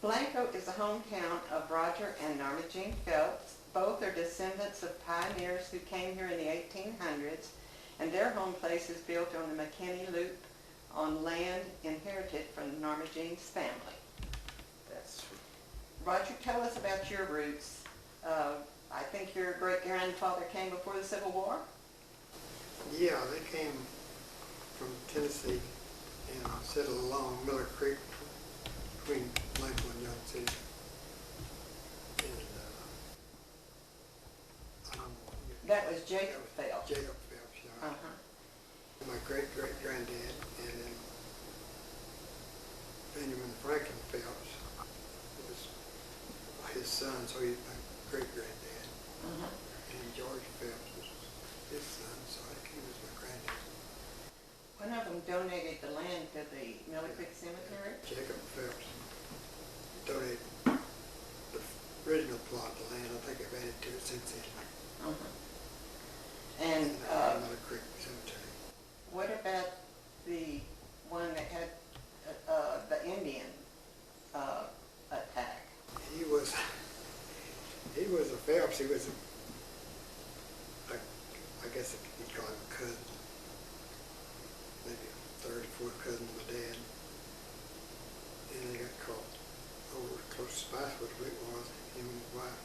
Blanco is the hometown of Roger and Norma Jean Felps. Both are descendants of pioneers who came here in the 1800s, and their home place is built on the McKinney Loop on land inherited from Norma Jean's family. That's true. Roger, tell us about your roots. I think your great-grandfather came before the Civil War? Yeah, they came from Tennessee and settled along Miller Creek between Blanco and Young City. And that was Jacob Felps. Jacob Felps, yeah. My great-great-granddad, and then Benjamin Franklin Felps was his son, so he's my great-granddad. And George Felps was his son, so he was my granddad. One of them donated the land to the Miller Creek Cemetery? Jacob Felps donated the original plot of the land. I think I've added to it since then. And Miller Creek Cemetery. what about the one that had the Indian attack? He was a Phelps. He was I guess you'd call him a cousin, maybe a third or fourth cousin of my dad. And they got caught over close to Spicewood, where it was, him and his wife,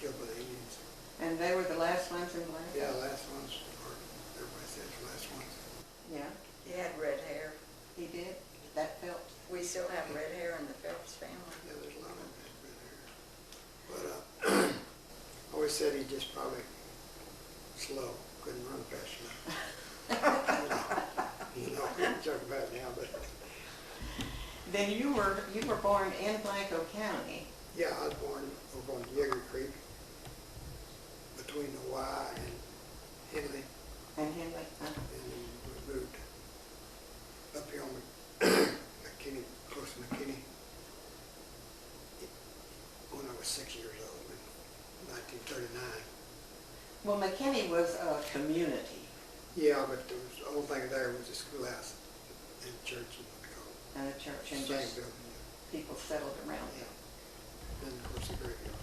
killed by the Indians. And they were the last ones in Blanco? Yeah, last ones, or everybody says the last ones. Yeah, He had red hair. he did? That Phelps? We still have red hair in the Felps family. Yeah, there's a lot of them that had red hair. But I always said he just probably slow, couldn't run fast enough. You know, we can joke about it now, but Then you were born in Blanco County. yeah, I was born over on Yeager Creek, between the Y and Henley, And Henley? and then we moved up here on McKinney, close to McKinney, when I was 6 years old, in 1939. Well, McKinney was a community. Yeah, but the only thing there was a schoolhouse and church and And a church, and same just building. people settled around Yeah. it. Then of course the graveyard.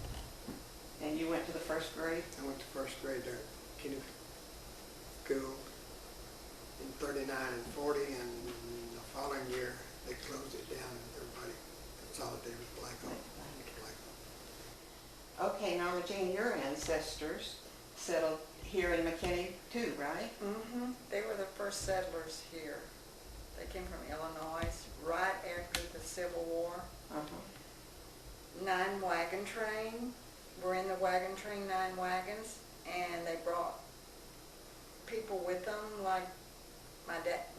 And you went to the first grade? I went to first grade there at Kenny School in 39 and 40, and the following year they closed it down and everybody consolidated with Blanco. Okay, Norma Jean, your ancestors settled here in McKinney too, right? They were the first settlers here. They came from Illinois right after the Civil War. 9 wagon train. We're in the wagon train, 9 wagons, and they brought people with them. Like my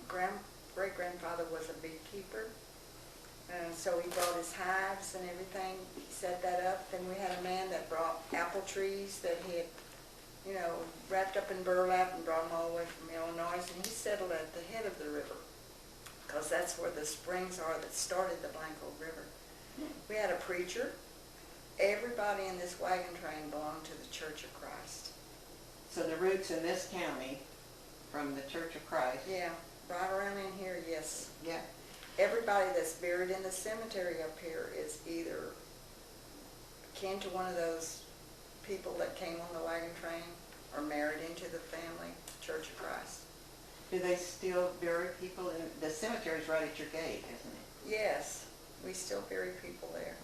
great-grandfather was a beekeeper, and so he brought his hives and everything. He set that up. Then we had a man that brought apple trees that he had, wrapped up in burlap and brought them all the way from Illinois, and he settled at the head of the river, because that's where the springs are that started the Blanco River. We had a preacher. Everybody in this wagon train belonged to the Church of Christ. So the roots in this county from the Church of Christ. Yeah, right around in here, yes. Yeah. Everybody that's buried in the cemetery up here is either kin to one of those people that came on the wagon train or married into the family, Church of Christ. Do they still bury people in, the cemetery's right at your gate, isn't it? Yes, we still bury people there.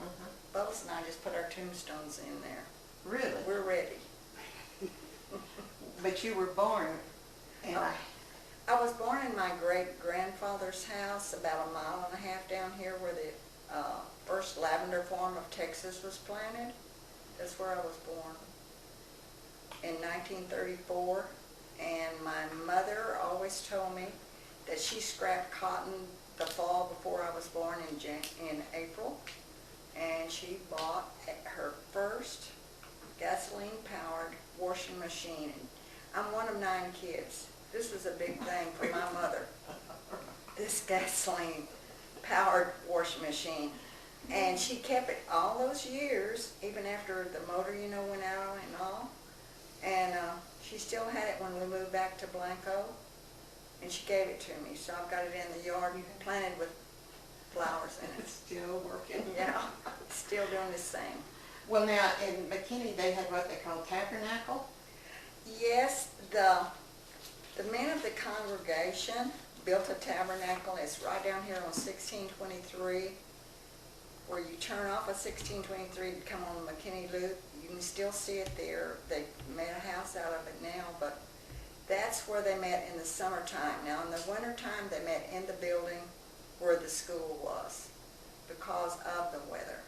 Bubbles and I just put our tombstones in there. Really? We're ready. But you were born in I was born in my great-grandfather's house about 1.5 miles down here where the first lavender farm of Texas was planted. That's where I was born in 1934. And my mother always told me that she scrapped cotton the fall before I was born in April. And she bought her first gasoline-powered washing machine. I'm one of 9 kids. This was a big thing for my mother, this gasoline-powered washing machine. And she kept it all those years, even after the motor, you know, went out and all. And she still had it when we moved back to Blanco, and she gave it to me. So I've got it in the yard planted with flowers in it. It's still working. Yeah, still doing the same. Well, now, in McKinney, they had what they call tabernacle. Yes, the men of the congregation built a tabernacle. It's right down here on 1623, where you turn off of 1623 to come on the McKinney Loop. You can still see it there. They made a house out of it now, but that's where they met in the summertime. Now, in the wintertime, they met in the building where the school was because of the weather.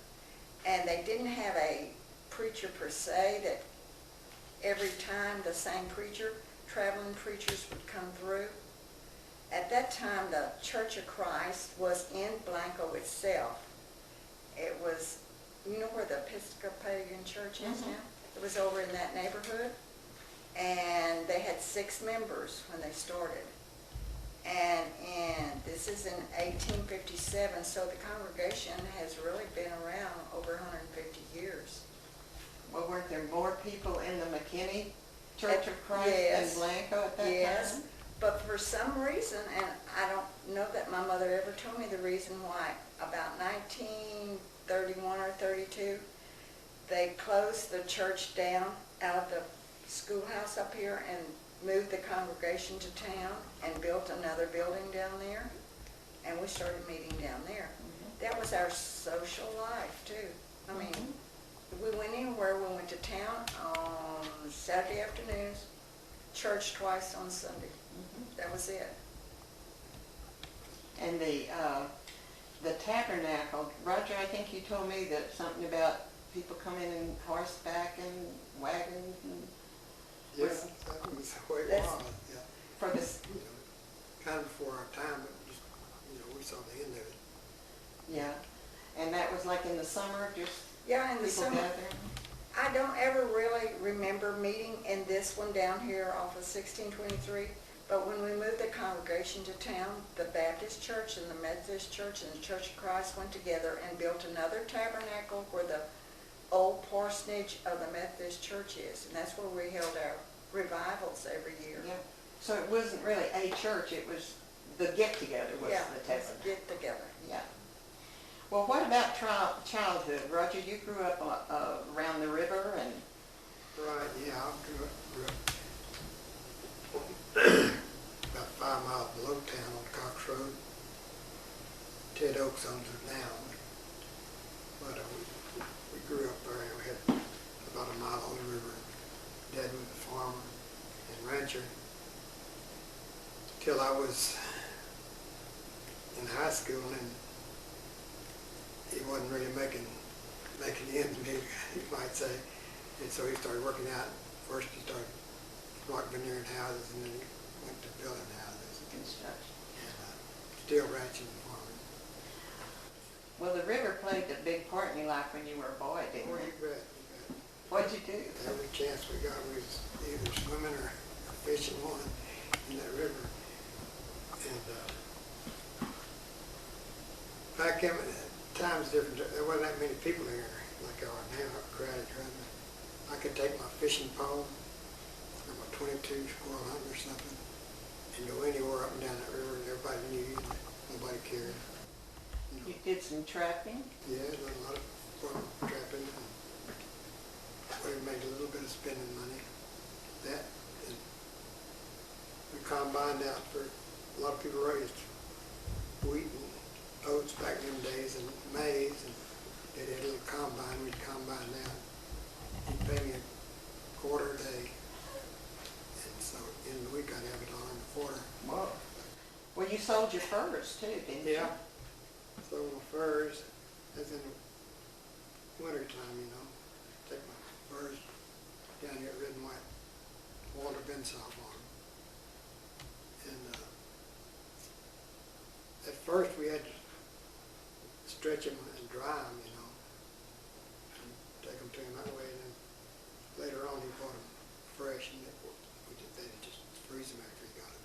And they didn't have a preacher per se that every time the same preacher, traveling preachers would come through. At that time, the Church of Christ was in Blanco itself. It was, you know where the Episcopalian Church is now? It was over in that neighborhood. And they had 6 members when they started. And this is in 1857, so the congregation has really been around over 150 years. Well, weren't there more people in the McKinney Church of Christ Yes. than Blanco at that Yes, time? but for some reason, and I don't know that my mother ever told me the reason why, about 1931 or 32, they closed the church down out of the schoolhouse up here and moved the congregation to town and built another building down there, and we started meeting down there. That was our social life too. I mean, if we went anywhere, we went to town on Saturday afternoons, church twice on Sunday. That was it. And the tabernacle, Roger, I think you told me that something about people coming in horseback and wagons and Yes, that was the way it That's- was, yeah. for this, You know, kind of before our time, but just, you know, we saw the end of it. yeah. And that was like in the summer, just Yeah, in the people summer. gathering? I don't ever really remember meeting in this one down here off of 1623, but when we moved the congregation to town, the Baptist church and the Methodist church and the Church of Christ went together and built another tabernacle where the old parsonage of the Methodist church is, and that's where we held our revivals every year. Yeah. So it wasn't really a church, it was the get-together was Yeah, the let's tabernacle. get together. Yeah. Well, what about childhood? Roger, you grew up around the river and, Right, yeah, I grew up about 5 miles below town on Cox Road. Ted Oaks owns it now, but we grew up there, and we had about a mile on the river. Dad was a farmer and rancher till I was in high school, and he wasn't really making ends meet, you might say. And so he started working out. First he started rock veneering houses, and then he went to building houses construction. and steel ranching and farming. Well, the river played a big part in your life when you were a boy, didn't Well, it? you bet, you bet. What'd you do? Every chance we got, we was either swimming or fishing one in that river. And back then, times different. There wasn't that many people here like there are now, crowded around. I could take my fishing pole, or my 22 squirrel hunting or something, and go anywhere up and down that river, and everybody knew you. Nobody cared. You know. You did some trapping? Yeah, done a lot of fun trapping, and we made a little bit of spending money. That, and we combined out for, a lot of people raised wheat and oats back in them days, and maize, and they had a little combine, we'd combine out. He'd pay me a quarter a day, and so in the week I'd have $1 and a quarter. Whoa. Well, you sold your furs too, didn't you? Yeah. So my furs, as in the winter time, you know, take my furs down here at Red and White, Walter Bensoff on them. stretch them and dry them, you know, and take them to him that way. And then later on, he bought them fresh, and they just freeze them after he got them.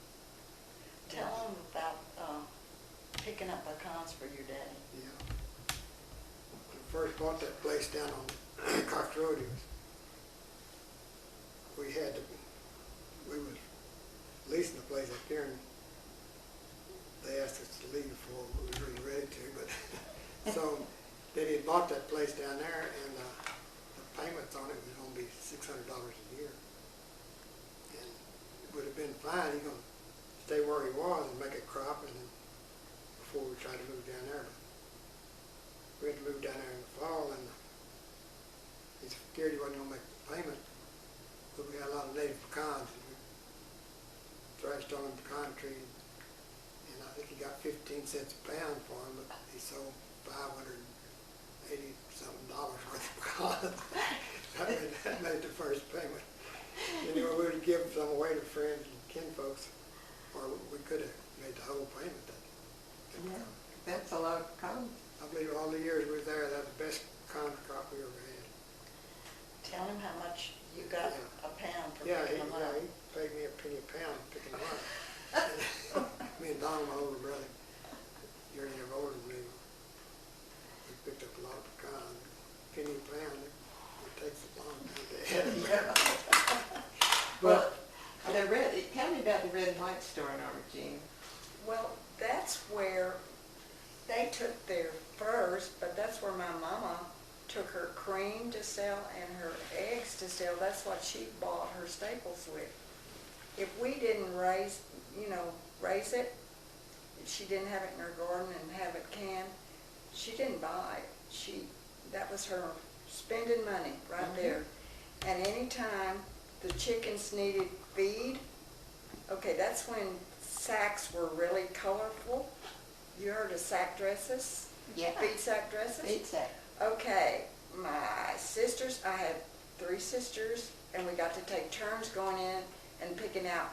Tell them about picking up pecans for your daddy. Yeah. When I first bought that place down on Cox Road, we was leasing the place up here, and they asked us to leave before we were really ready to, but so then he bought that place down there, and the payments on it was going to be $600 a year. And it would have been fine. He's going to stay where he was and make a crop, and then before we tried to move down there. But we had to move down there in the fall, and he's scared he wasn't going to make the payment. But we had a lot of native pecans, and we thrashed on a pecan tree, and I think he got 15 cents a pound for them, but he sold $580-something worth of pecans. that made the first payment. You know, we would give some away to friends and kinfolks, or we could have made the whole payment. Yeah, that's a lot of pecans. I believe all the years we were there, that was the best pecan crop we ever had. Tell him how much you got a pound for Yeah, picking them up. he paid me a penny a pound picking them up. Me and Don, my older brother, you're a year older than me, we picked up a lot of pecans. Penny a pound, it takes a long time to add. Well, tell me about the red and white store, Norma Jean. Well, that's where they took their first, but that's where my mama took her cream to sell and her eggs to sell. That's what she bought her staples with. If we didn't raise it, if she didn't have it in her garden and have it canned, she didn't buy it. That was her spending money right there. And anytime the chickens needed feed, okay, that's when sacks were really colorful. You heard of sack dresses? Yeah. Feed sack dresses? Feed sack. Okay, my sisters, I had 3 sisters, and we got to take turns going in and picking out.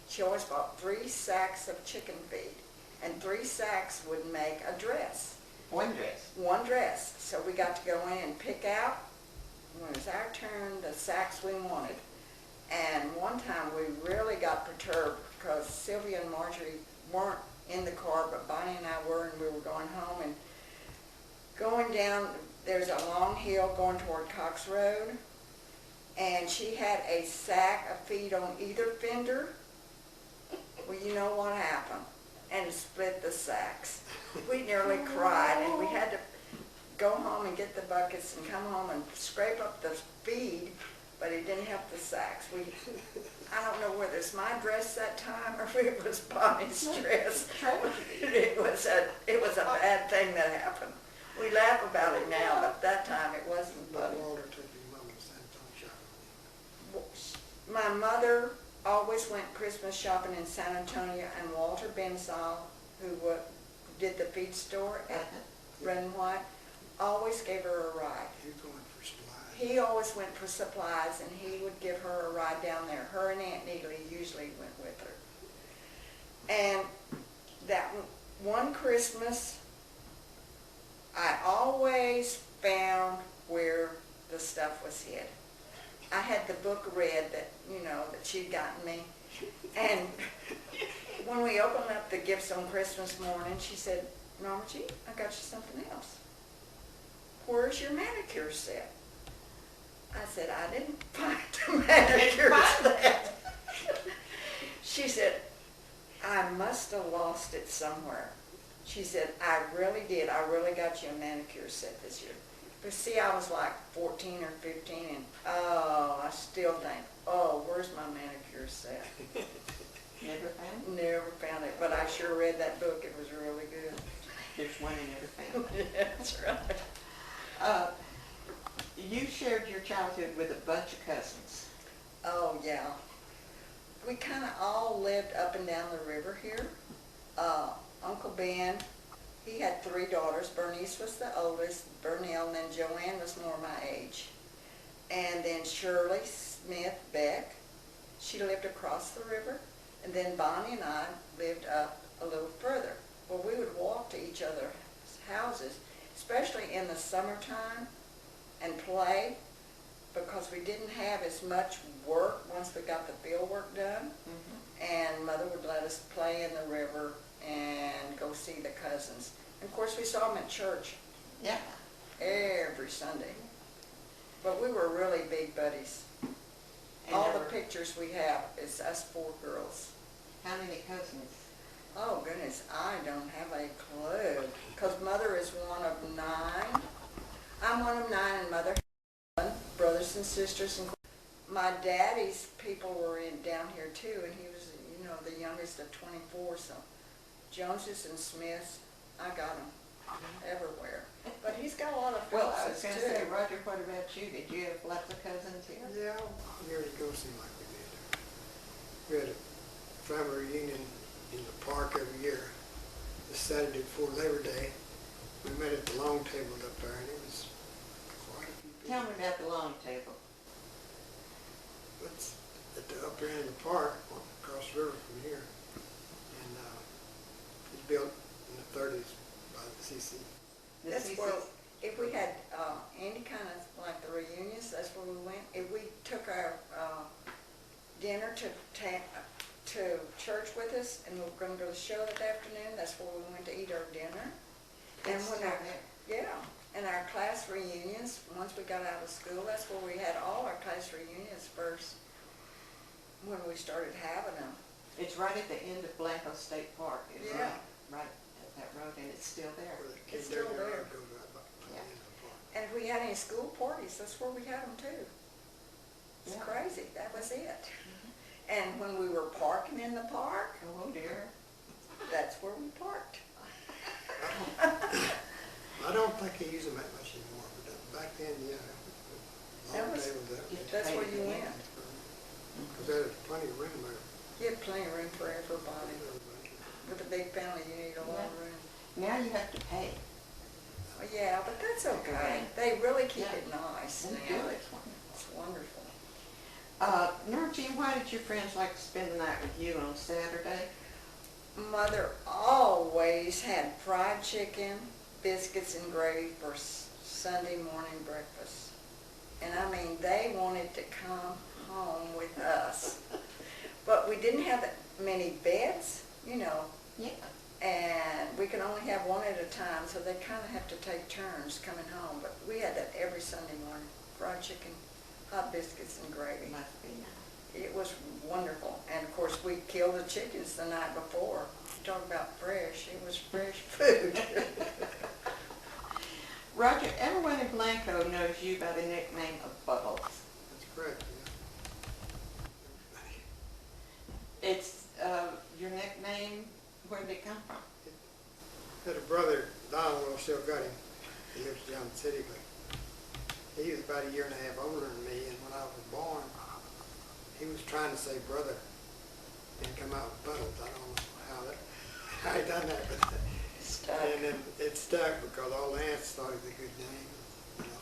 She always bought 3 sacks of chicken feed, and 3 sacks would make a dress. One dress. One dress. So we got to go in and pick out, when it was our turn, the sacks we wanted. And one time we really got perturbed because Sylvia and Marjorie weren't in the car, but Bonnie and I were, and we were going home and going down. There's a long hill going toward Cox Road, and she had a sack of feed on either fender. Well, you know what happened, and split the sacks. We nearly cried, and we had to go home and get the buckets and come home and scrape up the feed, but it didn't help the sacks. I don't know whether it's my dress that time or if it was Bonnie's dress. It was a bad thing that happened. We laugh about it now, but that time it wasn't funny. Walter took your mama to San Antonio shopping. My mother always went Christmas shopping in San Antonio, and Walter Bensall, who did the feed store at Red and White, always gave her a ride. He was going for supplies. He always went for supplies, and he would give her a ride down there. Her and Aunt Neely usually went with her. And that one Christmas, I always found where the stuff was hid. I had the book read that she'd gotten me. And when we opened up the gifts on Christmas morning, she said, "Norma G, I got you something else. Where's your manicure set?" I said, "I didn't find the manicure set." She said, "I must have lost it somewhere." She said, "I really did. I really got you a manicure set this year." But see, I was like 14 or 15, and I still think, where's my manicure set? Never found it? Never found it, but I sure read that book. It was really good. There's one you never found. That's right. You shared your childhood with a bunch of cousins. Oh, yeah. We kind of all lived up and down the river here. Uncle Ben, he had 3 daughters. Bernice was the oldest, Bernell, and then Joanne was more my age. And then Shirley Smith Beck, she lived across the river. And then Bonnie and I lived up a little further. Well, we would walk to each other's houses, especially in the summertime, and play, because we didn't have as much work once we got the field work done. And Mother would let us play in the river and go see the cousins. And of course, we saw them at church Yeah. every Sunday. But we were really big buddies. And All there the were- pictures we have is us 4 girls. How many cousins? Oh goodness, I don't have a clue. Because Mother is one of 9. I'm one of 9, and Mother has 11 brothers and sisters. And my daddy's people were down here too, and he was, you know, the youngest of 24. So Joneses and Smiths, I got them everywhere. But he's got a lot of Well, I was Felpses going to say, too. Roger, what about you? Did you have lots of cousins here? Yeah, years ago seemed like we did. We had a family reunion in the park every year, the Saturday before Labor Day. We met at the long table up there, and it was quite a few people. Tell me about the long table. It's at the upper end of the park, across the river from here. And it was built in the 30s by the CC. The That's CC's where, if we had any kind of, like the reunions, that's where we went. If we took our dinner to church with us, and we were going to go to the show that afternoon, that's where we went to eat our dinner. And It's when still our, there. yeah, and our class reunions, once we got out of school, that's where we had all our class reunions first, when we started having them. It's right at the end of Blanco State Park. It's Yeah. Right at that road, and it's still there. Where the It's King still David there. Road goes right by the Yeah. end of the park. And if we had any school parties, that's where we had them too. It's Yeah. crazy, that was it. And when we were parking in the park, Oh dear. that's where we parked. I don't think they use them that much anymore, but back then, yeah. That Long was- tables, that. That's where you went. Because there's plenty of room there. You had plenty of room for everybody. Everybody. With a big family, you need a lot of room. Now you have to pay. Well, yeah, but that's okay. Right. They really keep Yeah. it nice They now. do, it's wonderful. It's wonderful. Norma Jean, why did your friends like to spend the night with you on Saturday? Mother always had fried chicken, biscuits, and gravy for Sunday morning breakfast. And I mean, they wanted to come home with us. But we didn't have that many beds, you know, Yeah. and we could only have one at a time, so they kind of have to take turns coming home. But we had that every Sunday morning, fried chicken, hot biscuits, and gravy. Must be nice. It was wonderful. And of course, we killed the chickens the night before. Talk about fresh, it was fresh food. Roger, everyone in Blanco knows you by the nickname of Bubbles. That's correct, yeah. It's your nickname, where did it come from? Had a brother, Donald, well, still got him. He lives down in the city, but he was about a year and a half older than me, and when I was born, he was trying to say brother and come out with Buttles. I don't know how he done that, but Stuck. and then it stuck because all the aunts thought it was a good name, you know.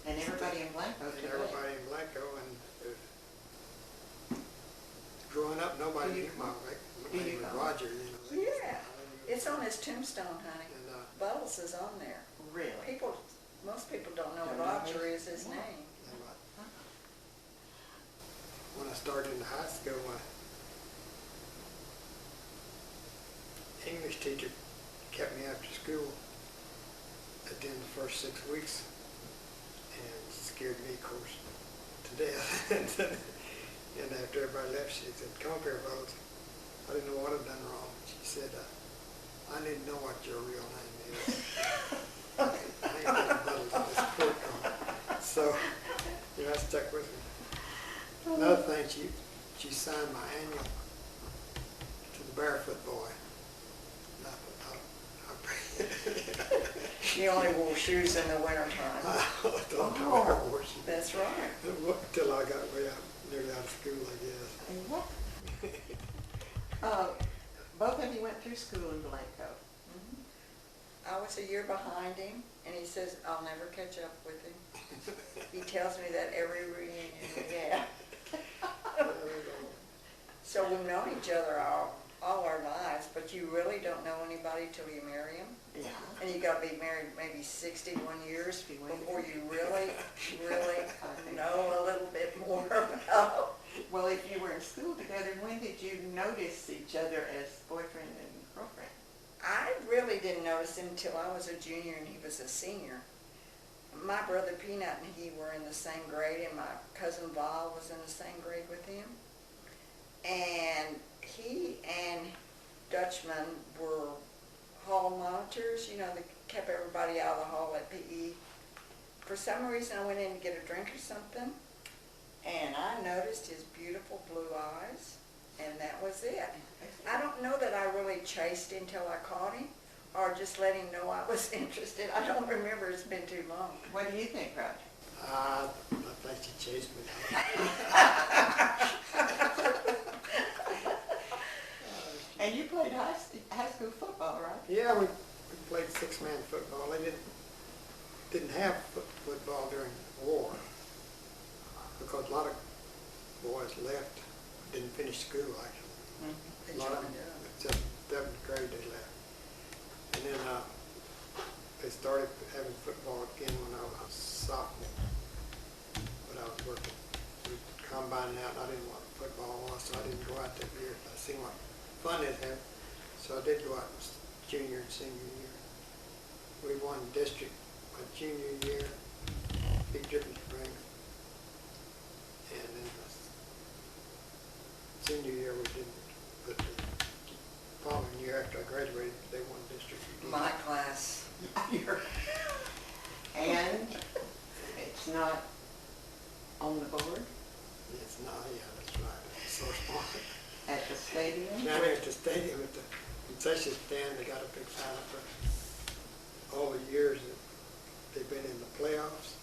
And everybody in Blanco And today. everybody in Blanco, and growing up, nobody Do you knew my do you name was call Roger, you know. They just- Yeah. It's on his tombstone, honey. And, Buttles is on there. Really? Most people don't know Don't know Roger his- is his yeah. name. and when I started in high school, my English teacher kept me after school at the end of the first 6 weeks, and scared me, of course, to death. And after everybody left, she said, "Come up here, fellas." I didn't know what I'd done wrong. She said, "I need to know what your real name is." I ain't putting Buttles on this report card. So, you know, that stuck with me. Another thing, she signed my annual to the Barefoot Boy. And You only wore shoes in the wintertime. I thought I never wore shoes. That's right. Until I got way out, nearly out of school, I guess. And what? Both of you went through school in Blanco. I was a year behind him, and he says, I'll never catch up with him. He tells me that every reunion. Yeah. So we've known each other all our lives, but you really don't know anybody till you marry them. Yeah. And you gotta be married maybe 61 years before you really, really know a little bit more about. Well, if you were in school together, when did you notice each other as boyfriend and girlfriend? I really didn't notice him until I was a junior and he was a senior. My brother Peanut and he were in the same grade, and my cousin Val was in the same grade with him. And he and Dutchman were hall monitors, you know, they kept everybody out of the hall at PE. For some reason, I went in to get a drink or something, and I noticed his beautiful blue eyes, and that was it. I don't know that I really chased him until I caught him, or just let him know I was interested. I don't remember, it's been too long. What do you think, Roger? I think she chased me. And you played high school football, right? Yeah, we played six-man football. They didn't have football during the war because a lot of boys left, didn't finish school actually. They A lot of joined them, up. except seventh grade they left. And then they started having football again when I was a sophomore. But I was working with combining out, and I didn't know what football was, so I didn't go out that year. I seen what fun it had, so I did go out junior and senior year. We won district my junior year, Big Dripping Springs, and then the senior year we didn't. But the following year after I graduated, they won district again. My class. And it's not on the board It's not, yeah, that's right. It's so small. at the stadium? Down there at the stadium, at the concession stand, they got a big sign up for all the years that they've been in the playoffs.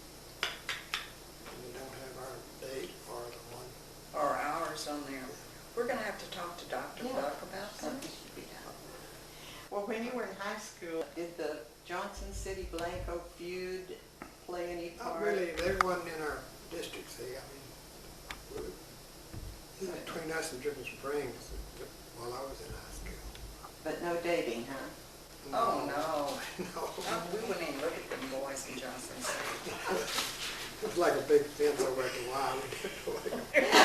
And they don't have our date or the one. Or ours on there. We're gonna have to talk to Dr. Yeah. Buck about Something that. should be done. Well, when you were in high school, did the Johnson City Blanco feud play any part? Not really, they wasn't in our district, see, I mean, between us and Dripping Springs while I was in high school. But no dating, huh? Oh, no. No. No, we wouldn't even look at them boys in Johnson City. It was like a big fence over at the Y.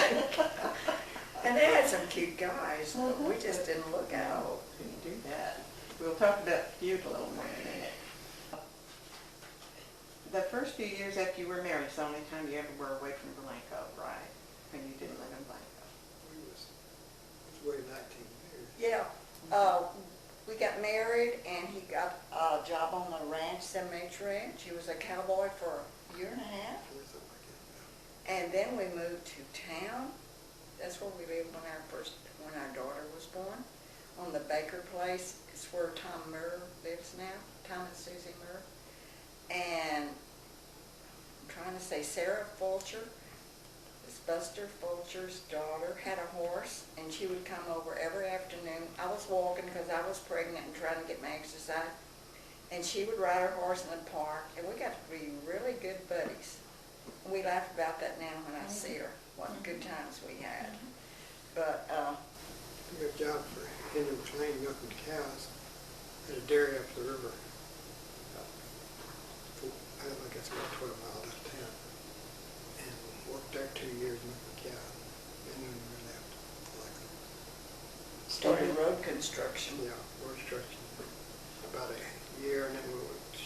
And they had some cute guys, but we just didn't look at them. No, couldn't do that. We'll talk about Feud a little more in a minute. The first few years after you were married is the only time you ever were away from Blanco, right? When you didn't live in Blanco. We was waiting 19 years. Yeah, we got married and he got a job on the ranch, Cemetery Ranch. He was a cowboy for a year and a half. Or something like that. And then we moved to town. That's where we lived when our daughter was born. On the Baker Place, it's where Tom Murr lives now, Tom and Susie Murr. And I'm trying to say Sarah Fulcher, this Buster Fulcher's daughter, had a horse, and she would come over every afternoon. I was walking because I was pregnant and trying to get my exercise. And she would ride her horse in the park, and we got to be really good buddies. And we laugh about that now when I see her, what good times we had. But, We got a job for Henry McLean milking cows at a dairy up the river. I guess about 12 miles out of town. And worked there 2 years milking cows. And then we left. Like, started road construction. yeah, road construction. About a year, and then we went to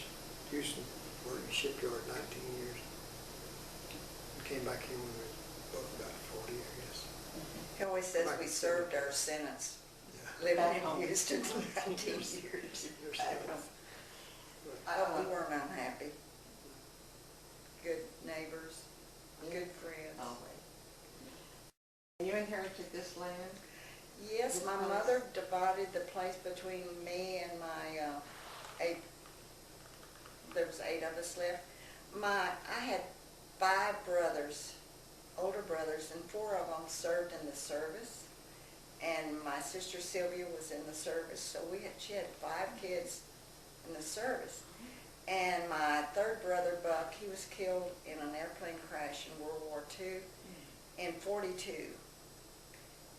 Houston, worked in the shipyard 19 years. We came back here when we were both about 40, I guess. He always says we served our sentence, Yeah. living Back in home. Houston for 19 years. Back home. Oh, we weren't unhappy. Good neighbors, good friends. Always. You inherited this land? Yes, This my place? mother divided the place between me and my 8, there was 8 of us left. I had 5 brothers, older brothers, and 4 of them served in the service. And my sister Sylvia was in the service, so she had 5 kids in the service. And my 3rd brother, Buck, he was killed in an airplane crash in World War II in 42.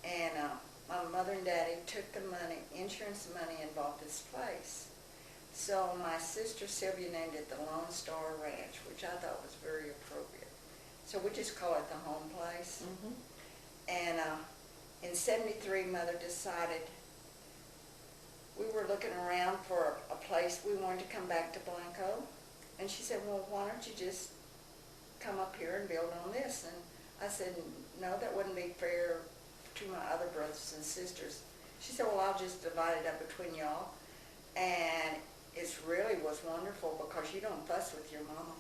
And my mother and daddy took the money, insurance money, and bought this place. So my sister Sylvia named it the Lone Star Ranch, which I thought was very appropriate. So we just call it the home place. Mhm. And in '73, Mother decided, we were looking around for a place. We wanted to come back to Blanco. And she said, well, why don't you just come up here and build on this? And I said, no, that wouldn't be fair to my other brothers and sisters. She said, well, I'll just divide it up between y'all. And it really was wonderful because you don't fuss with your mama.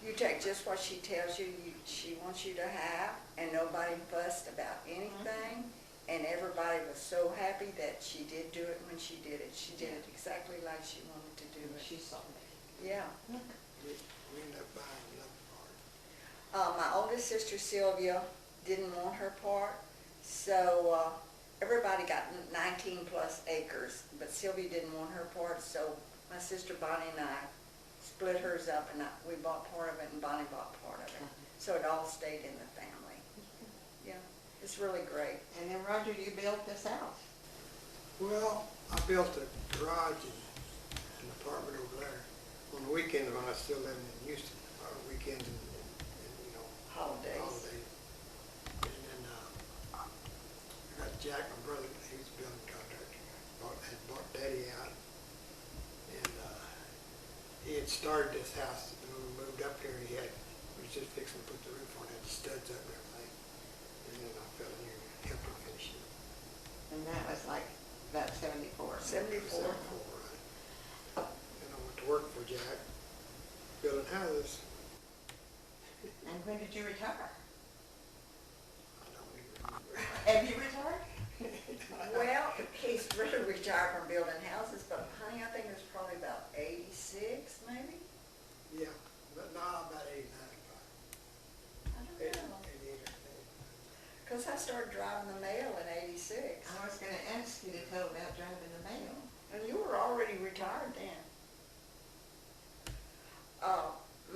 You take just what she tells you, she wants you to have, and nobody fussed about anything. And everybody was so happy that she did do it when she did it. She did it exactly like she wanted to do it. She saw it. Yeah. We ended up buying another part. My oldest sister Sylvia didn't want her part, so everybody got 19 plus acres, but Sylvia didn't want her part, so my sister Bonnie and I split hers up, and we bought part of it, and Bonnie bought part of it. So it all stayed in the family. Yeah, it's really great. And then Roger, you built this house. Well, I built a garage and an apartment over there. On the weekends when I was still living in Houston, or weekends and you know, Holidays. And then I got Jack, my brother, he was a building contractor, had bought Daddy out. And he had started this house, and when we moved up here, we was just fixing to put the roof on, had the studs up and everything. And then I fell in here and helped him finish it. And that was like about 74. 74. Right. And I went to work for Jack, building houses. And when did you retire? I don't even remember. Have you retired? Well, he's really retired from building houses, but honey, I think it was probably about 86, maybe? Yeah, but no, about 89. I don't know. 88 or 89. Because I started driving the mail in '86. I was going to ask you to tell about driving the mail. And you were already retired then.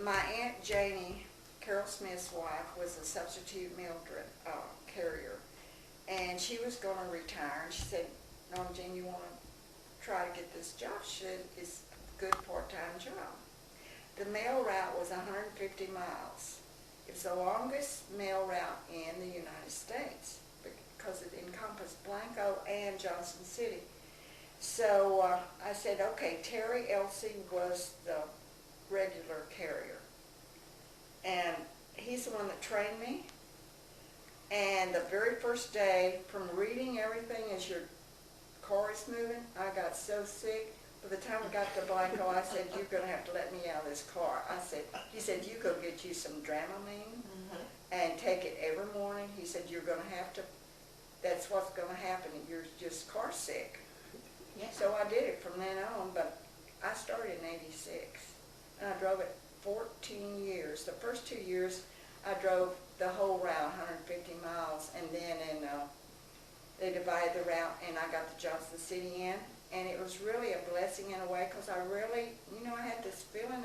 My Aunt Janie, Carol Smith's wife, was a substitute mail carrier. And she was going to retire. And she said, Norma Jean, you want to try to get this job? She said, it's a good part-time job. The mail route was 150 miles. It's the longest mail route in the United States because it encompassed Blanco and Johnson City. So I said, okay, Terry Elsie was the regular carrier. And he's the one that trained me. And the very first day, from reading everything as your car is moving, I got so sick. By the time we got to Blanco, I said, you're going to have to let me out of this car. He said, you go get you some Dramamine and take it every morning. He said, you're going to have to, that's what's going to happen. You're just car sick. Yeah. So I did it from then on, but I started in '86. And I drove it 14 years. The first 2 years, I drove the whole route, 150 miles, and then they divided the route, and I got to Johnson City in. And it was really a blessing in a way, because I really, I had this feeling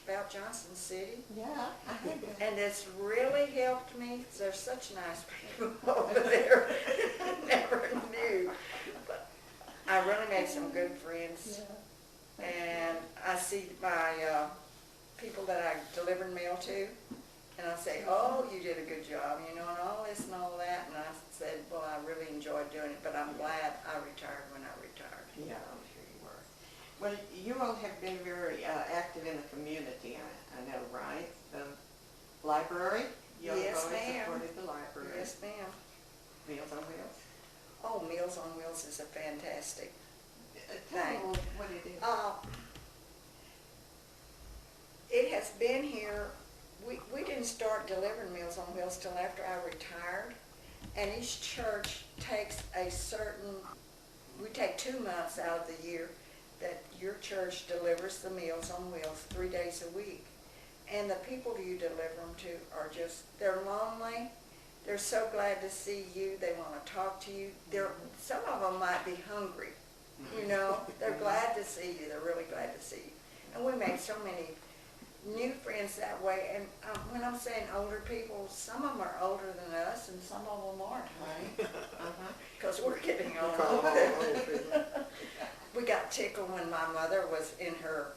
about Johnson City. Yeah, I heard that. And it's really helped me. They're such nice people over there. Never knew. But I really made some good friends. Yeah. And I see my people that I delivered mail to, and I say, oh, you did a good job, and all this and all that. And I said, well, I really enjoyed doing it, but I'm glad I retired when I retired. Yeah, I'm sure you were. Well, you all have been very active in the community, I know, right? The library? You all have Yes, always ma'am. supported the library. Yes, ma'am. Meals on Wheels? Oh, Meals on Wheels is a fantastic Tell me thing. what it is. It has been here, we didn't start delivering Meals on Wheels till after I retired, and each church takes we take 2 months out of the year that your church delivers the Meals on Wheels 3 days a week. And the people you deliver them to are they're lonely. They're so glad to see you. They want to talk to you. Some of them might be hungry, They're glad to see you. They're really glad to see you. And we make so many new friends that way. And when I'm saying older people, some of them are older than us, and some of them aren't, honey. Because we're getting Call them all old. old people. We got got tickled when my mother was in her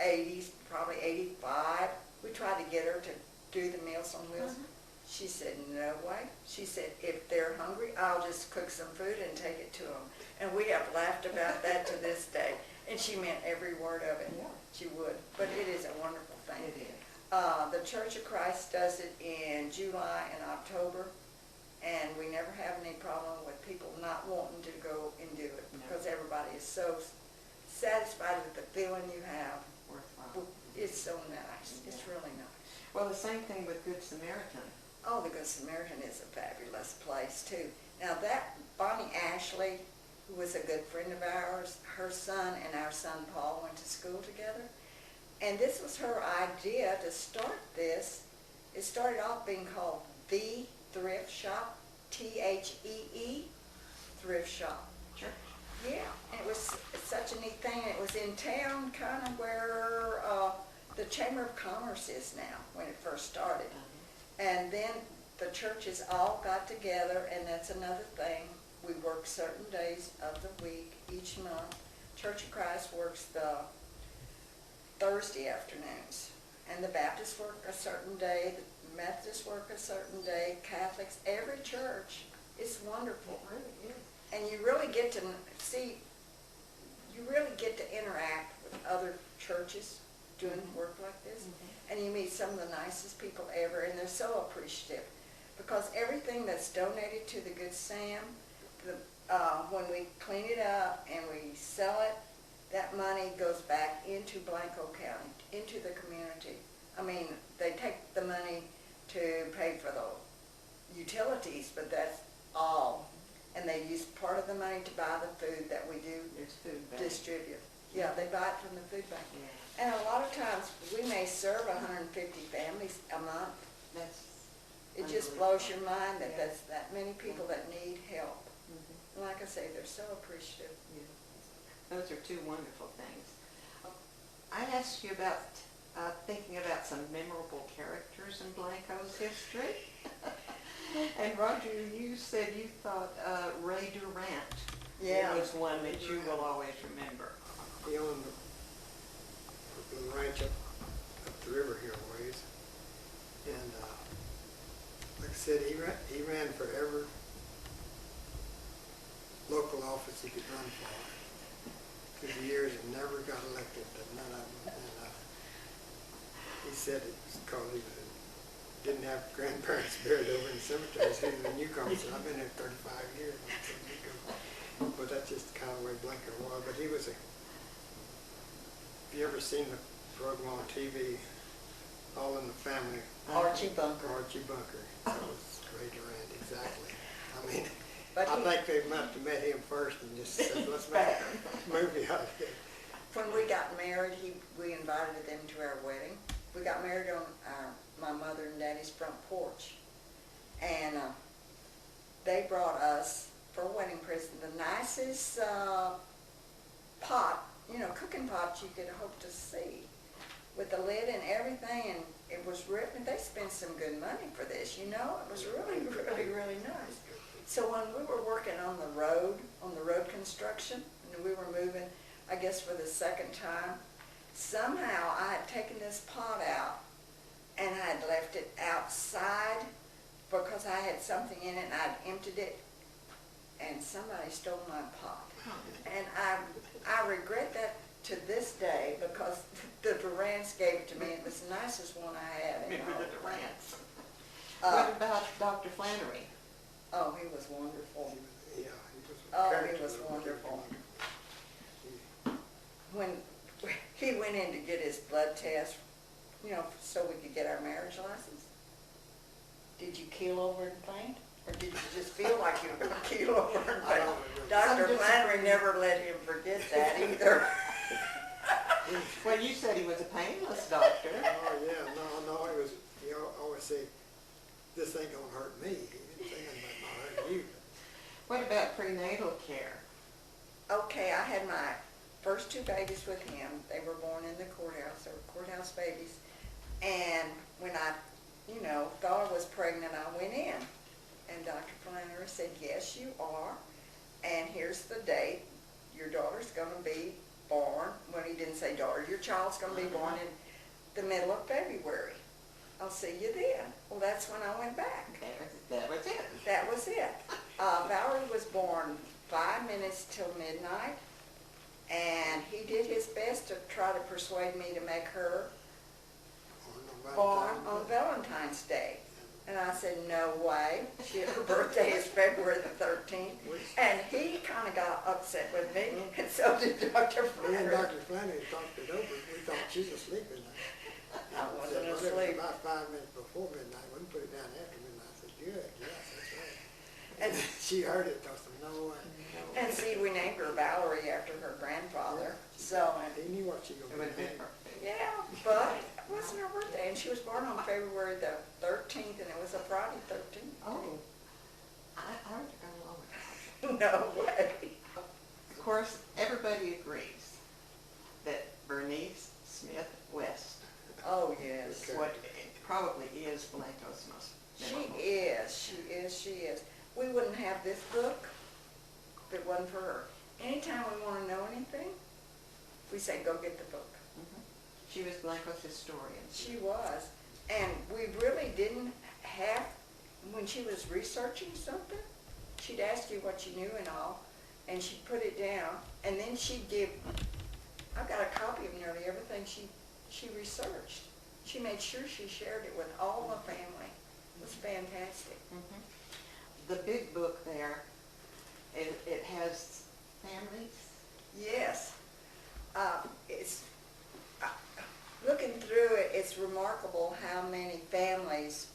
80s, probably 85. We tried to get her to do the Meals on Wheels. She said, no way. She said, if they're hungry, I'll just cook some food and take it to them. And we have laughed about that to this day. And she meant every word of it. Yeah. She would. But it is a wonderful thing. It is. The Church of Christ does it in July and October. And we never have any problem with people not wanting to go and do it. No. Because everybody is so satisfied with the feeling you have. Worthwhile. It's so nice. It's Yeah. really nice. Well, the same thing with Good Samaritan. Oh, the Good Samaritan is a fabulous place, too. Now, that Bonnie Ashley, who was a good friend of ours, her son and our son Paul went to school together. And this was her idea to start this. It started off being called The Thrift Shop, Thee, Thrift Shop. Sure. Yeah, and it was such a neat thing. It was in town, kind of where the Chamber of Commerce is now, when it first started. And then the churches all got together, and that's another thing. We work certain days of the week each month. Church of Christ works the Thursday afternoons, and the Baptists work a certain day, the Methodists work a certain day, Catholics, every church. It's wonderful. It really is. And you really get to see, you really get to interact with other churches doing work like this. And you meet some of the nicest people ever, and they're so appreciative. Because everything that's donated to the Good Sam, when we clean it up and we sell it, that money goes back into Blanco County, into the community. I mean, they take the money to pay for the utilities, but that's all. And they use part of the money to buy the food that we do There's food bank. distribute. Yeah, they buy it from the food bank. Yeah. And a lot of times, we may serve 150 families a month. That's It just blows your mind that that's that many people that need help. And like I say, they're so appreciative. yeah. Those are two wonderful things. I asked you about thinking about some memorable characters in Blanco's history. And Roger, you said you thought Ray Durant Yeah. was one that you will always remember. He owned the ranch up the river here a ways. And like I said, he ran for every local office he could run for through the years and never got elected, but none of them. And he said it was because he didn't have grandparents buried over in the cemetery. He was a newcomer. He said, I've been here 35 years. But that's just kind of the way Blanco was. But he was have you ever seen the program on TV, All in the Family? Archie Bunker. Archie Bunker. That was Ray Durant, exactly. I mean, But I he- think they must have met him first and just said, let's make a movie out of it. When we got married, we invited them to our wedding. We got married on my mother and daddy's front porch. And they brought us, for a wedding present, the nicest pot, cooking pot you could hope to see, with the lid and everything, and it was written, they spent some good money for this, it was really, really, really nice. So when we were working on the road construction, and we were moving, I guess for the second time, somehow I had taken this pot out, and I had left it outside, because I had something in it, and I'd emptied it, and somebody stole my pot. And I regret that to this day, because the Durants gave it to me. It was the nicest one I had. Remember the Durants. Uh, What about Dr. Flannery? Oh, he was wonderful. Yeah, he was a Oh, he character. was wonderful. When he went in to get his blood test, so we could get our marriage license, did you keel over and faint? Or did you just feel like you were going to keel over and I faint? don't remember. Dr. Some Flannery never let him forget that either. Well, you said he was a painless doctor. Oh, yeah, no, it was, he always said, this ain't gonna hurt me. He didn't say anything about hurting you. What about prenatal care? Okay, I had my first two babies with him. They were born in the courthouse. They were courthouse babies. And when I, thought I was pregnant, I went in. And Dr. Flannery said, yes, you are. And here's the date your daughter's gonna be born, well, he didn't say daughter, your child's gonna be born in the middle of February. I'll see you then. Well, that's when I went back. That was it. That was it. Valerie was born 5 minutes till midnight, and he did his best to try to persuade me to make her born on Valentine's Day. And I said, no way. Her birthday is February the 13th. And he kind of got upset with me, and so did Dr. Me and Flannery. Dr. Flannery talked it over. We thought she was asleep midnight. I wasn't Said, asleep. About 5 minutes before midnight. We can put it down after midnight. I said, good, yes, that's right. And, She heard it. I said, no way. and see, we named her Valerie after her grandfather. So, He knew what she was It going would to be do. perfect. yeah, but it wasn't her birthday. And she was born on February the 13th, and it was a Friday 13th. Oh, I would go along with that. No way. Of course, everybody agrees that Bernice Smith West Oh, yes. is what probably is Blanco's most She memorable. she is. We wouldn't have this book if it wasn't for her. Anytime we want to know anything, we say, go get the book. Mhm. She was Blanco's historian. She was. And we really didn't have, when she was researching something, she'd ask you what you knew and all, and she'd put it down, and then she'd give, I've got a copy of nearly everything she researched. She made sure she shared it with all the family. It was fantastic. Mhm. The big book there, it has families. Yes. It's, looking through it, it's remarkable how many families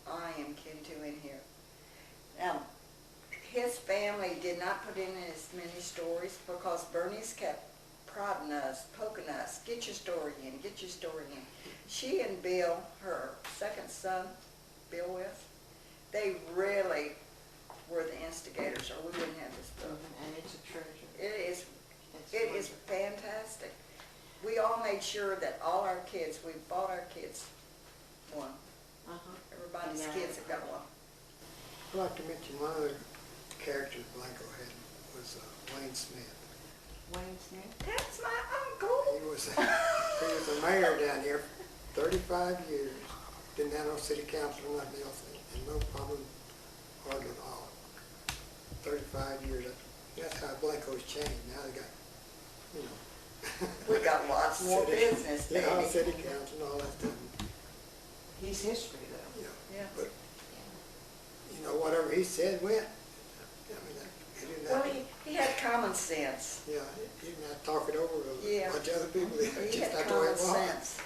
I am kin to in here. Now, his family did not put in as many stories because Bernice kept prodding us, poking us, get your story in, get your story in. She and Bill, her second son, Bill West, they really were the instigators, or we wouldn't have this book. And it's a treasure. It It's is wonderful. fantastic. We all made sure that all our kids, we bought our kids one. Uh-huh. Everybody's Yeah. kids have got one. I'd like to mention one other character Blanco had was Wayne Smith. Wayne Smith. That's my uncle. He was the mayor down here for 35 years. Didn't have no city council or nothing else, and no problem hardly at all. 35 years. That's how Blanco's changed. Now they got, you know. We got lots more city- business, Yeah, baby. city council and all that stuff. He's history, though. You know, Yeah. but, you know, whatever he said went. I mean, he didn't Well, have, he had common sense. yeah, he didn't have to talk it over with Yeah. a bunch of other people. He Just had that's the way common it was. sense.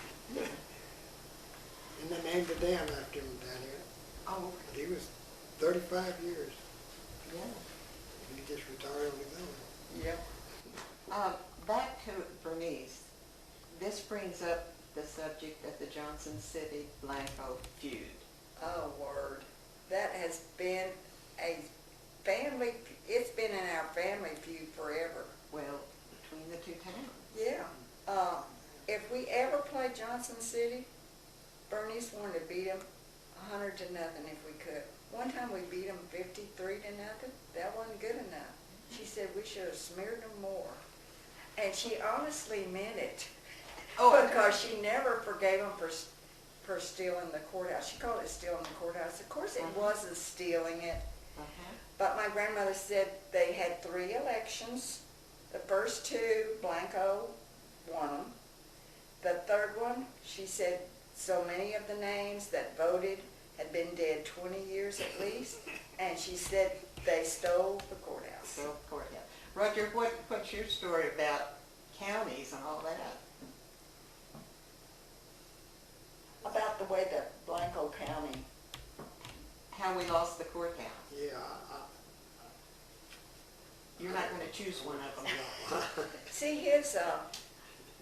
And they named the dam after him down here. Oh, But he was 35 years. yeah. He just retired on his own. Yep. Back to Bernice, this brings up the subject of the Johnson City Blanco feud. Oh, word. That has been a family, it's been in our family feud forever. Well, between the two towns. Yeah. If we ever played Johnson City, Bernice wanted to beat them 100 to nothing if we could. One time we beat them 53 to nothing. That wasn't good enough. She said we should have smeared them more. And she honestly meant it. Oh. Because she never forgave them for stealing the courthouse. She called it stealing the courthouse. Of course it wasn't stealing it. Uh-huh. But my grandmother said they had 3 elections. The first 2, Blanco won them. The third one, she said so many of the names that voted had been dead 20 years at least, and she said they stole the courthouse. So, of course, yeah. Roger, what's your story about counties and all that? About the way that Blanco County, How we lost the courthouse? Yeah, You're not going to choose one of them. no. see his,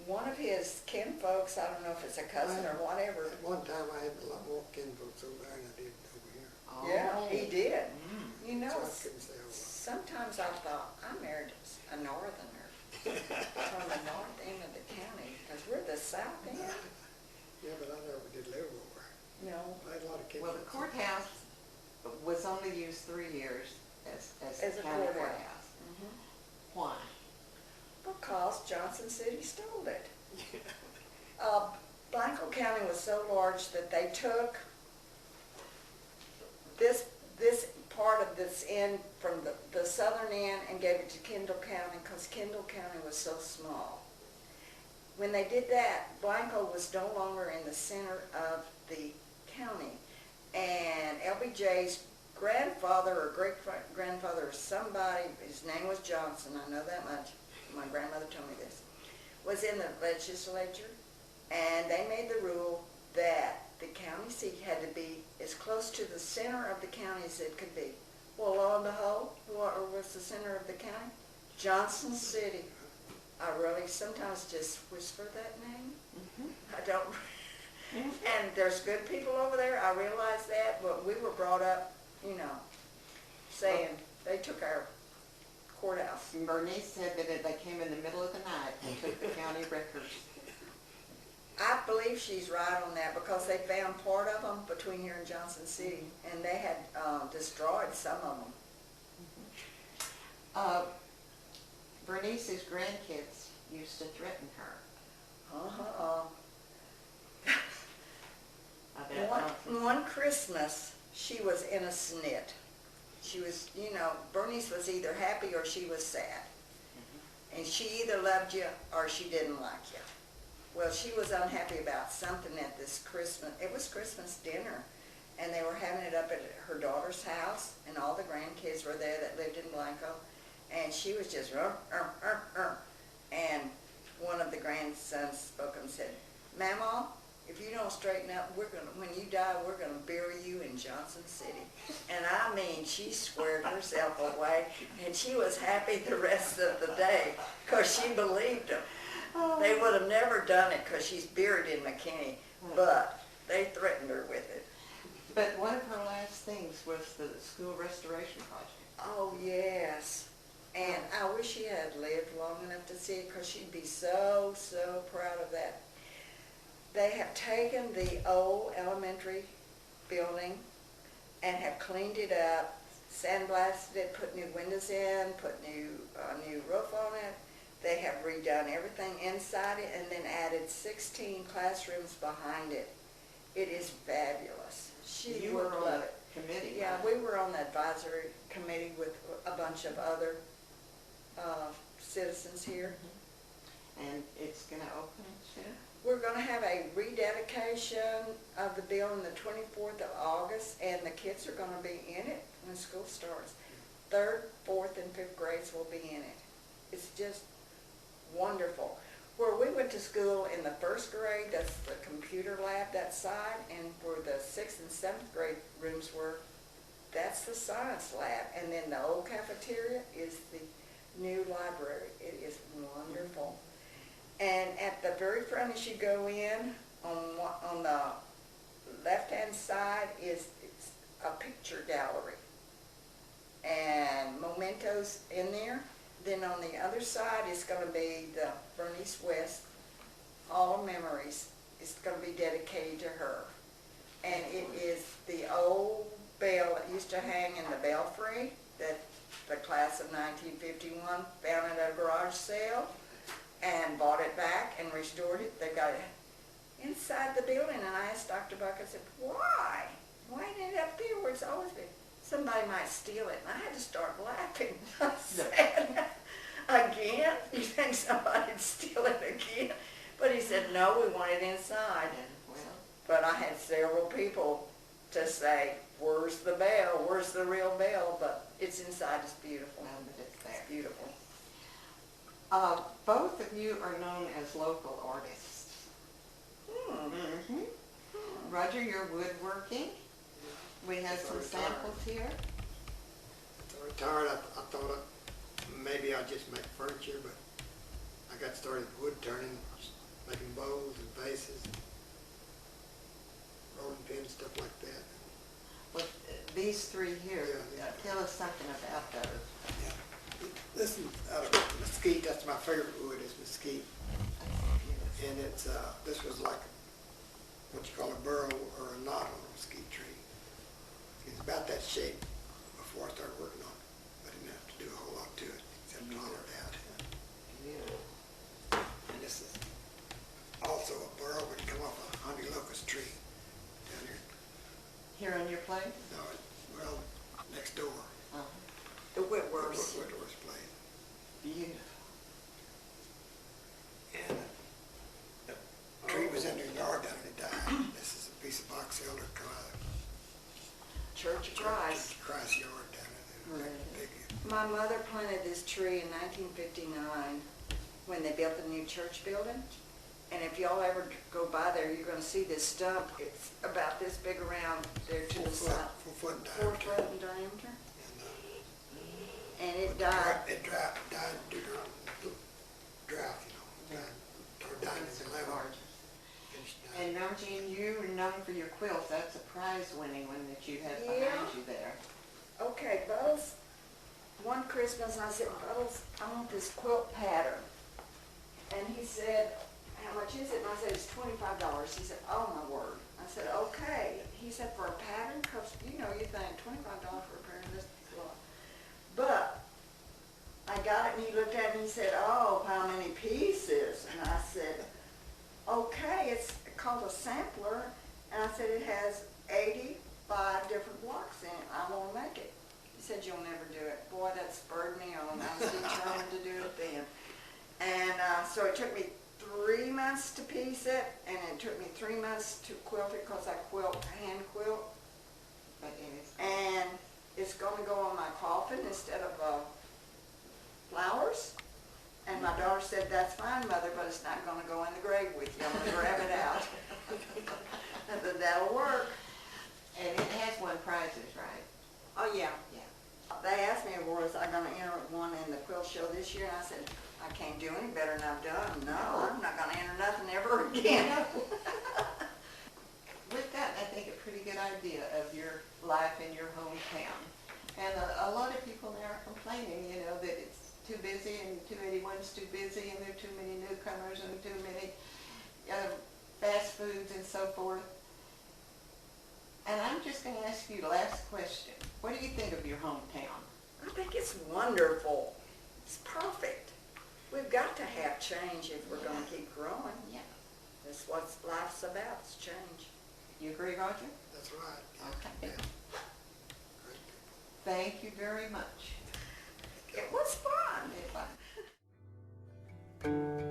one of his kin folks, I don't know if it's a cousin or whatever. At one time I had a lot more kinfolks over there than I did over here. Yeah, Oh. he did. Mm. You know, So I couldn't say a whole lot. sometimes I thought, I married a northerner from the north end of the county, because we're the south end. Yeah, but I never did live over there. No, I had a lot of kinfolks. Well, the courthouse was only used 3 years as As the a county courthouse. courthouse. Why? Johnson City stole it. Blanco County was so large that they took this part of this end from the southern end and gave it to Kendall County because Kendall County was so small. When they did that, Blanco was no longer in the center of the county. And LBJ's grandfather or great-grandfather or somebody, his name was Johnson, I know that much, my grandmother told me this, was in the legislature, and they made the rule that the county seat had to be as close to the center of the county as it could be. Well, lo and behold, what was the center of the county? Johnson City. I really sometimes just whisper that name. I don't. And there's good people over there, I realize that, but we were brought up, you know, saying they took our courthouse. Bernice said that they came in the middle of the night and took the county records. I believe she's right on that because they found part of them between here and Johnson City, and they had destroyed some of them. Bernice's grandkids used to threaten her. One Christmas, she was in a snit. She was, you know, Bernice was either happy or she was sad. And she either loved you or she didn't like you. Well, she was unhappy about something at this Christmas. It was Christmas dinner, and they were having it up at her daughter's house, and all the grandkids were there that lived in Blanco, and she was just, and one of the grandsons spoke and said, "Mama, if you don't straighten up, when you die, we're gonna bury you in Johnson City." And I mean, she squared herself away, and she was happy the rest of the day, because she believed them. They would have never done it because she's buried in McKinney, but they threatened her with it. But one of her last things was the school restoration project. Oh, yes. And I wish she had lived long enough to see it because she'd be so, so proud of that. They have taken the old elementary building and have cleaned it up, sandblasted it, put new windows in, put new roof on it. They have redone everything inside it and then added 16 classrooms behind it. It is fabulous. She You would were on love the it. committee, Yeah, right? we were on the advisory committee with a bunch of other citizens here. And it's going to open soon? We're going to have a rededication of the building the 24th of August, and the kids are going to be in it when school starts. 3rd, 4th, and 5th grades will be in it. It's just wonderful. Where we went to school in the 1st grade, that's the computer lab, that side, and where the 6th and 7th grade rooms were, that's the science lab. And then the old cafeteria is the new library. It is wonderful. And at the very front as you go in, on the left-hand side is a picture gallery. And mementos in there. Then on the other side is going to be the Bernice West All Memories. It's going to be dedicated to her. And it is the old bell that used to hang in the belfry that the class of 1951 found at a garage sale and bought it back and restored it. They got it inside the building, and I asked Dr. Buck, I said, why? Why isn't it up there where it's always been? Somebody might steal it. And I had to start laughing. I said, again? You think somebody'd steal it again? But he said, no, we want it inside. Well, But I had several people to say, where's the bell? Where's the real bell? But it's inside. It's beautiful. well, but it's there. It's beautiful. Both of you are known as local artists. Roger, you're woodworking. We have some samples here. I retired, I thought maybe I'd just make furniture, but I got started wood turning, making bowls and vases, rolling pins, stuff like that. Well, these three here, Yeah. tell us something about those. Yeah. This is out of mesquite. That's my favorite wood is mesquite. And it's this was like what you call a burrow or a knot on a mesquite tree. It's about that shape before I started working on it. I didn't have to do a whole lot to it except hollow it out. Whitworths. Whitworth's place. Beautiful. And the tree was in their yard down and it died. This is a piece of box elder Church of Christ. Christ yard down there. Right. Big. My mother planted this tree in 1959 when they built the new church building. And if y'all ever go by there, you're gonna see this stump. It's about this big around there to the side. 4 foot in 4 diameter. foot in diameter. And, And it died. It died due to drought, you know. Died Things in are 11. gorgeous. Finished And dying. now, Jean, you are known for your quilts. That's a prize-winning one that you have Yeah. behind you there. Okay, Buttles, one Christmas I said, Buttles, I want this quilt pattern. And he said, how much is it? And I said, it's $25. He said, oh my word. I said, okay. He said, for a pattern? Because, you know, you think $25 for a pattern, that's a lot. But I got it and he looked at it and he said, oh, how many pieces? And I said, okay, it's called a sampler. And I said, it has 85 different blocks in it. I want to make it. He said, you'll never do it. Boy, that spurred me on. I was determined to do it then. And so it took me 3 months to piece it, and it took me 3 months to quilt it because I hand quilt. But it is. And it's going to go on my coffin instead of flowers. And my daughter said, that's fine, Mother, but it's not going to go in the grave with you. I'm going to grab it out. I said, that'll work. And it has won prizes, right? Oh, yeah. Yeah. They asked me, was I going to enter one in the quilt show this year? And I said, I can't do any better than I've done. No, I'm not going to enter nothing ever again. We've got, I think, a pretty good idea of your life in your hometown. And a lot of people now are complaining, you know, that it's too busy and 281's too busy and there are too many newcomers and too many fast foods and so forth. And I'm just going to ask you the last question. What do you think of your hometown? I think it's wonderful. It's perfect. We've got to have change if we're going to keep growing. Yeah. That's what life's about, is change. You agree, Roger? That's right. Yeah. Okay. Yeah. Great people. Thank you very much. It was fun. Goodbye.